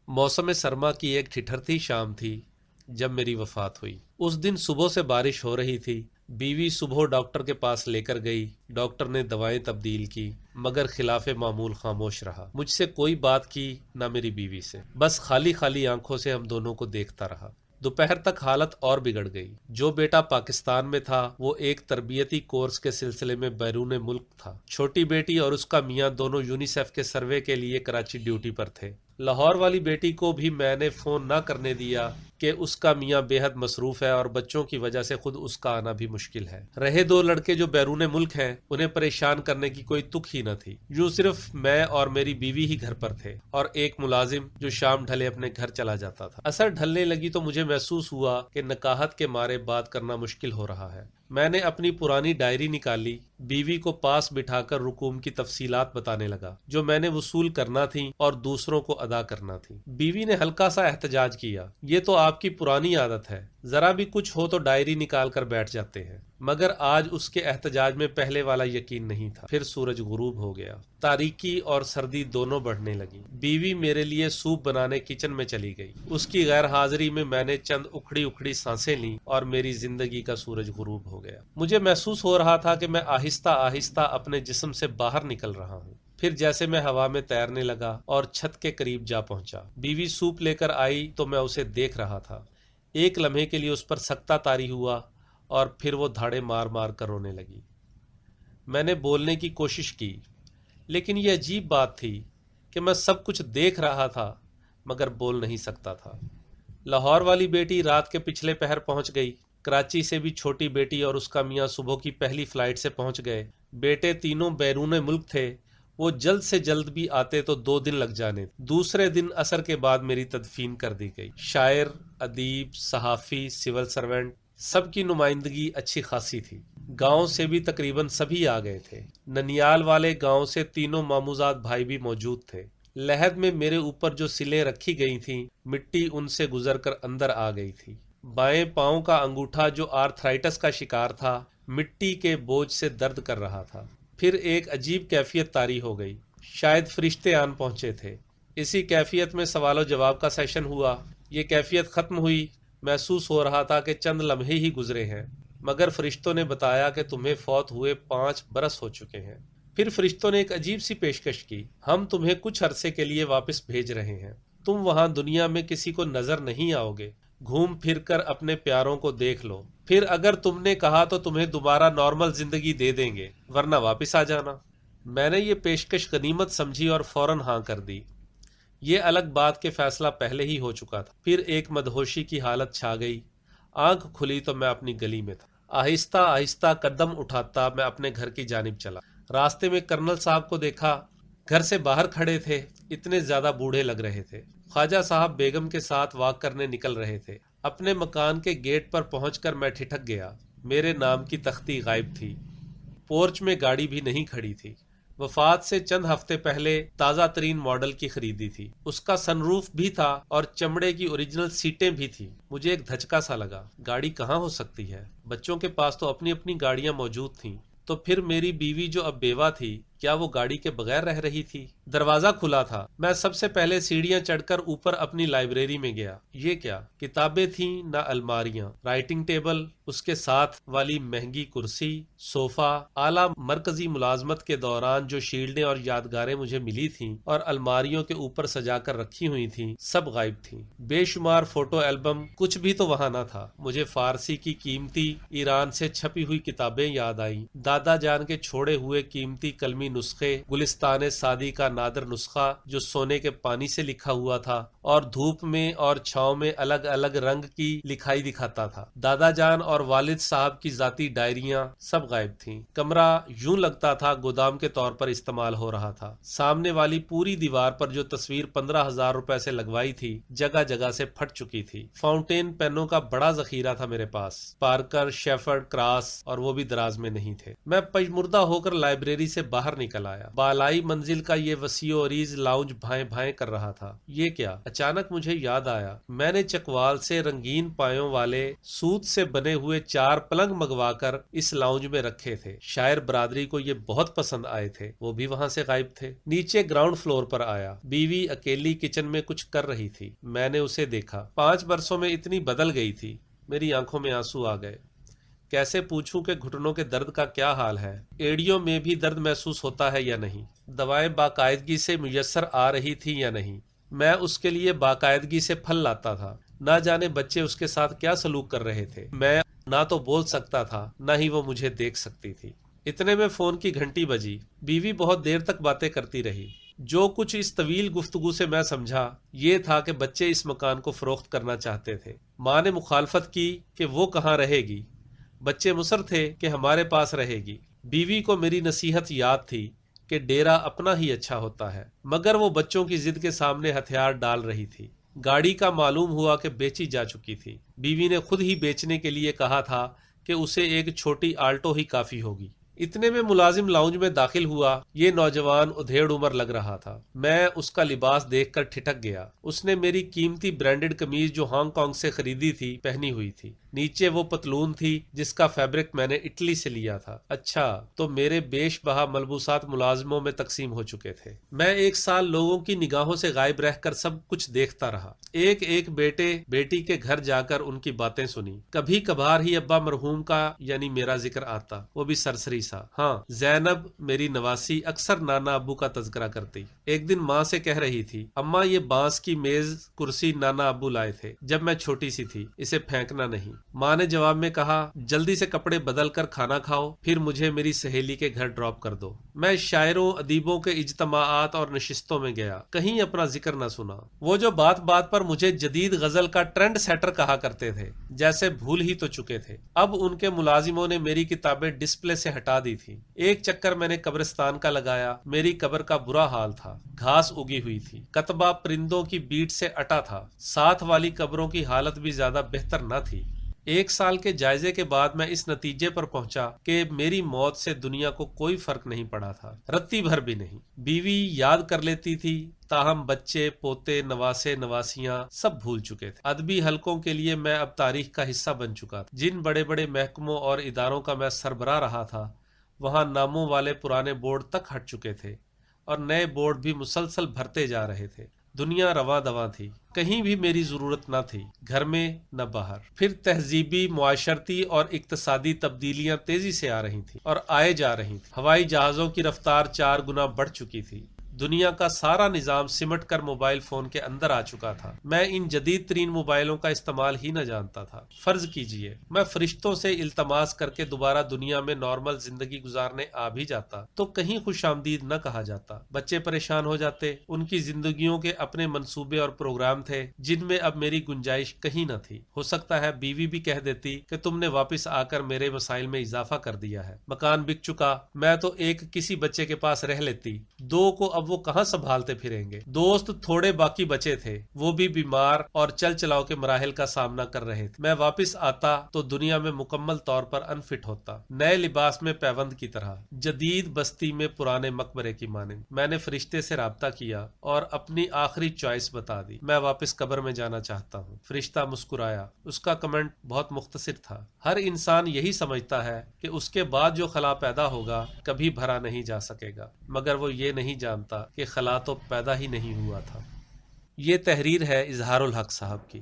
मौसम सरमा की एक ठिठुरती शाम थी जब मेरी वफात हुई। उस दिन सुबह से बारिश हो रही थी। बीवी सुबह डॉक्टर के पास लेकर गई। डॉक्टर ने दवाएं तब्दील की, मगर खिलाफे मामूल खामोश रहा। मुझसे कोई बात की ना मेरी बीवी से, बस खाली खाली आंखों से हम दोनों को देखता रहा। दोपहर तक हालत और बिगड़ गई। जो बेटा पाकिस्तान में था वो एक तरबियती कोर्स के सिलसिले में बैरून मुल्क था। छोटी बेटी और उसका मियाँ दोनों यूनिसेफ के सर्वे के लिए कराची ड्यूटी पर थे। लाहौर वाली बेटी को भी मैंने फोन ना करने दिया कि उसका मियाँ बेहद मसरूफ है और बच्चों की वजह से खुद उसका आना भी मुश्किल है। रहे दो लड़के जो बैरून मुल्क हैं, उन्हें परेशान करने की कोई तुक ही न थी। यूं सिर्फ मैं और मेरी बीवी ही घर पर थे और एक मुलाजिम जो शाम ढले अपने घर चला जाता था। असर ढलने लगी तो मुझे महसूस हुआ कि नकाहत के मारे बात करना मुश्किल हो रहा है। मैंने अपनी पुरानी डायरी निकाली, बीवी को पास बिठाकर रुकूम की तफसीलात बताने लगा जो मैंने वसूल करना थी और दूसरों को अदा करना थी। बीवी ने हल्का सा एहतजाज किया, ये तो आपकी पुरानी आदत है, जरा भी कुछ हो तो डायरी निकाल कर बैठ जाते हैं। मगर आज उसके एहतजाज में पहले वाला यकीन नहीं था। फिर सूरज गुरूब हो गया। तारीकी और सर्दी दोनों बढ़ने लगी। बीवी मेरे लिए सूप बनाने किचन में चली गई। उसकी गैर हाजिरी में मैंने चंद उखड़ी उखड़ी सांसें ली और मेरी जिंदगी का सूरज गुरूब हो गया। मुझे महसूस हो रहा था कि मैं आहिस्ता आहिस्ता अपने जिस्म से बाहर निकल रहा हूँ। फिर जैसे मैं हवा में तैरने लगा और छत के करीब जा पहुंचा। बीवी सूप लेकर आई तो मैं उसे देख रहा था। एक लम्हे के लिए उस पर सकता तारी हुआ और फिर वो धाड़े मार मार कर रोने लगी। मैंने बोलने की कोशिश की, लेकिन ये अजीब बात थी कि मैं सब कुछ देख रहा था मगर बोल नहीं सकता था। लाहौर वाली बेटी रात के पिछले पहर पहुंच गई। कराची से भी छोटी बेटी और उसका मियाँ सुबह की पहली फ्लाइट से पहुंच गए। बेटे तीनों बैरून मुल्क थे। वो जल्द से जल्द भी आते तो 2 दिन लग जाने। दूसरे दिन असर के बाद मेरी तदफीन कर दी गई। शायर, अदीब, सहाफ़ी, सिविल सर्वेंट, सबकी नुमाइंदगी अच्छी खासी थी। गांव से भी तकरीबन सभी आ गए थे। ननियाल वाले गांव से तीनों मामूजात भाई भी मौजूद थे। लहद में मेरे ऊपर जो सिलें रखी गई थीं, मिट्टी उनसे गुजरकर अंदर आ गई थी। बाएं पांव का अंगूठा जो आर्थराइटिस का शिकार था, मिट्टी के बोझ से दर्द कर रहा था। फिर एक अजीब कैफियत तारी हो गई। शायद फरिश्ते आन पहुंचे थे। इसी कैफियत में सवाल जवाब का सेशन हुआ। ये कैफियत खत्म हुई। महसूस हो रहा था कि चंद लम्हे ही गुजरे हैं, मगर फरिश्तों ने बताया कि तुम्हें फौत हुए 5 बरस हो चुके हैं। फिर फरिश्तों ने एक अजीब सी पेशकश की, हम तुम्हें कुछ अरसे के लिए वापस भेज रहे हैं। तुम वहां दुनिया में किसी को नजर नहीं आओगे। घूम फिर कर अपने प्यारों को देख लो। फिर अगर तुमने कहा तो तुम्हें दोबारा नॉर्मल जिंदगी दे देंगे, वरना वापस आ जाना। मैंने ये पेशकश गनीमत समझी और फौरन हाँ कर दी। ये अलग बात के फैसला पहले ही हो चुका था। फिर एक मदहोशी की हालत छा गई। आंख खुली तो मैं अपनी गली में था। आहिस्ता आहिस्ता कदम उठाता मैं अपने घर की जानिब चला। रास्ते में कर्नल साहब को देखा। घर से बाहर खड़े थे। इतने ज्यादा बूढ़े लग रहे थे। ख्वाजा साहब बेगम के साथ वॉक करने निकल रहे थे। अपने मकान के गेट पर पहुंचकर मैं ठिठक गया। मेरे नाम की तख्ती गायब थी। पोर्च में गाड़ी भी नहीं खड़ी थी। वफात से चंद हफ्ते पहले ताज़ा तरीन मॉडल की खरीदी थी। उसका सनरूफ भी था और चमड़े की ओरिजिनल सीटें भी थी। मुझे एक धचका सा लगा, गाड़ी कहाँ हो सकती है? बच्चों के पास तो अपनी अपनी गाड़ियां मौजूद थीं। तो फिर मेरी बीवी जो अब बेवा थी, क्या वो गाड़ी के बगैर रह रही थी? दरवाजा खुला था। मैं सबसे पहले सीढ़ियां चढ़कर ऊपर अपनी लाइब्रेरी में गया। ये क्या, किताबें थीं ना अलमारियां। राइटिंग टेबल, उसके साथ वाली महंगी कुर्सी, सोफा, आला मरकजी मुलाजमत के दौरान जो शील्डें और यादगारें मुझे मिली थीं और अलमारियों के ऊपर सजाकर रखी हुई थीं, सब गायब थीं। बेशुमार फोटो एल्बम, कुछ भी तो वहां ना था। मुझे फारसी की कीमती ईरान से छपी हुई किताबें याद आईं। दादा जान के छोड़े हुए कीमती कलमी नुस्खे, गुलिस्तान सादी का नादर नुस्खा जो सोने के पानी से लिखा हुआ था और धूप में और छांव में अलग अलग रंग की लिखाई दिखाता था। दादा जान और वालिद साहब की जाती डायरियां सब गायब थीं। कमरा यूं लगता था गोदाम के तौर पर इस्तेमाल हो रहा था। सामने वाली पूरी दीवार पर जो तस्वीर 15,000 रुपए से लगवाई थी, जगह जगह से फट चुकी थी। फाउंटेन पेनों का बड़ा जखीरा था मेरे पास। पार्कर, शेफर्ड, क्रास, और वो भी दराज में नहीं थे। मैं पजमुर्दा होकर लाइब्रेरी से बाहर نکل آیا۔ بالائی منزل کا یہ وسیع و عریض لاؤنج بھائیں بھائیں کر رہا تھا۔ یہ کیا؟ اچانک مجھے یاد آیا، میں نے چکوال سے رنگین پایوں والے سوت سے بنے ہوئے 4 پلنگ منگوا کر اس لاؤنج میں رکھے تھے۔ شاعر برادری کو یہ بہت پسند آئے تھے، وہ بھی وہاں سے غائب تھے۔ نیچے گراؤنڈ فلور پر آیا، بیوی اکیلی کچن میں کچھ کر رہی تھی۔ میں نے اسے دیکھا، 5 برسوں میں اتنی بدل گئی تھی۔ میری آنکھوں میں آنسو آ گئے۔ کیسے پوچھوں کہ گھٹنوں کے درد کا کیا حال ہے، ایڑیوں میں بھی درد محسوس ہوتا ہے یا نہیں، دوائیں باقاعدگی سے میسر آ رہی تھی یا نہیں۔ میں اس کے لیے باقاعدگی سے پھل لاتا تھا، نہ جانے بچے اس کے ساتھ کیا سلوک کر رہے تھے۔ میں نہ تو بول سکتا تھا، نہ ہی وہ مجھے دیکھ سکتی تھی۔ اتنے میں فون کی گھنٹی بجی۔ بیوی بہت دیر تک باتیں کرتی رہی۔ جو کچھ اس طویل گفتگو سے میں سمجھا یہ تھا کہ بچے اس مکان کو فروخت کرنا چاہتے تھے۔ ماں نے مخالفت کی کہ وہ کہاں رہے گی، بچے مصر تھے کہ ہمارے پاس رہے گی۔ بیوی کو میری نصیحت یاد تھی کہ ڈیرا اپنا ہی اچھا ہوتا ہے، مگر وہ بچوں کی ضد کے سامنے ہتھیار ڈال رہی تھی۔ گاڑی کا معلوم ہوا کہ بیچی جا چکی تھی۔ بیوی نے خود ہی بیچنے کے لیے کہا تھا کہ اسے ایک چھوٹی آلٹو ہی کافی ہوگی۔ اتنے میں ملازم لاؤنج میں داخل ہوا۔ یہ نوجوان ادھیڑ عمر لگ رہا تھا۔ میں اس کا لباس دیکھ کر ٹھٹک گیا۔ اس نے میری قیمتی برانڈڈ قمیض جو ہانگ کانگ سے خریدی تھی پہنی ہوئی تھی۔ نیچے وہ پتلون تھی جس کا فیبرک میں نے اٹلی سے لیا تھا۔ اچھا، تو میرے بیش بہا ملبوسات ملازموں میں تقسیم ہو چکے تھے۔ میں 1 سال لوگوں کی نگاہوں سے غائب رہ کر سب کچھ دیکھتا رہا۔ ایک ایک بیٹے بیٹی کے گھر جا کر ان کی باتیں سنی۔ کبھی کبھار ہی ابا مرحوم کا یعنی میرا ذکر آتا، وہ بھی سرسری سا۔ ہاں، زینب میری نواسی اکثر نانا ابو کا تذکرہ کرتی۔ ایک دن ماں سے کہہ رہی تھی، اماں یہ بانس کی میز کرسی نانا ابو لائے تھے جب میں چھوٹی سی تھی، اسے پھینکنا نہیں۔ ماں نے جواب میں کہا، جلدی سے کپڑے بدل کر کھانا کھاؤ، پھر مجھے میری سہیلی کے گھر ڈراپ کر دو۔ میں شاعروں ادیبوں کے اجتماعات اور نشستوں میں گیا، کہیں اپنا ذکر نہ سنا۔ وہ جو بات بات پر مجھے جدید غزل کا ٹرینڈ سیٹر کہا کرتے تھے، جیسے بھول ہی تو چکے تھے۔ اب ان کے ملازموں نے میری کتابیں ڈسپلے سے ہٹا دی تھی۔ ایک چکر میں نے قبرستان کا لگایا۔ میری قبر کا برا حال تھا، گھاس اگی ہوئی تھی، کتبہ پرندوں کی بیٹ سے اٹا تھا۔ ساتھ والی قبروں کی حالت بھی زیادہ بہتر نہ تھی۔ 1 سال کے جائزے کے بعد میں اس نتیجے پر پہنچا کہ میری موت سے دنیا کو کوئی فرق نہیں پڑا تھا، رتی بھر بھی نہیں۔ بیوی یاد کر لیتی تھی، تاہم بچے پوتے نواسے نواسیاں سب بھول چکے تھے۔ ادبی حلقوں کے لیے میں اب تاریخ کا حصہ بن چکا تھا۔ جن بڑے بڑے محکموں اور اداروں کا میں سربراہ رہا تھا، وہاں ناموں والے پرانے بورڈ تک ہٹ چکے تھے اور نئے بورڈ بھی مسلسل بھرتے جا رہے تھے۔ دنیا رواں دواں تھی، کہیں بھی میری ضرورت نہ تھی، گھر میں نہ باہر۔ پھر تہذیبی، معاشرتی اور اقتصادی تبدیلیاں تیزی سے آ رہی تھیں اور آئے جا رہی تھیں۔ ہوائی جہازوں کی رفتار 4 گنا بڑھ چکی تھی۔ دنیا کا سارا نظام سمٹ کر موبائل فون کے اندر آ چکا تھا۔ میں ان جدید ترین موبائلوں کا استعمال ہی نہ جانتا تھا۔ فرض کیجئے میں فرشتوں سے التماس کر کے دوبارہ دنیا میں نارمل زندگی گزارنے آ بھی جاتا تو کہیں خوش آمدید نہ کہا جاتا۔ بچے پریشان ہو جاتے، ان کی زندگیوں کے اپنے منصوبے اور پروگرام تھے جن میں اب میری گنجائش کہیں نہ تھی۔ ہو سکتا ہے بیوی بھی کہہ دیتی کہ تم نے واپس آ کر میرے مسائل میں اضافہ کر دیا ہے۔ مکان بک چکا، میں تو ایک کسی بچے کے پاس رہ لیتی، 2 کو اب وہ کہاں سنبھالتے پھریں گے۔ دوست تھوڑے باقی بچے تھے، وہ بھی بیمار اور چل چلاؤ کے مراحل کا سامنا کر رہے تھے۔ میں واپس آتا تو دنیا میں مکمل طور پر انفٹ ہوتا، نئے لباس میں پیوند کی طرح، جدید بستی میں پرانے مقبرے کی مانند۔ میں نے فرشتے سے رابطہ کیا اور اپنی آخری چوائس بتا دی، میں واپس قبر میں جانا چاہتا ہوں۔ فرشتہ مسکرایا۔ اس کا کمنٹ بہت مختصر تھا، ہر انسان یہی سمجھتا ہے کہ اس کے بعد جو خلا پیدا ہوگا کبھی بھرا نہیں جا سکے گا، مگر وہ یہ نہیں جانتا کہ خلا تو پیدا ہی نہیں ہوا تھا۔ یہ تحریر ہے اظہار الحق صاحب کی۔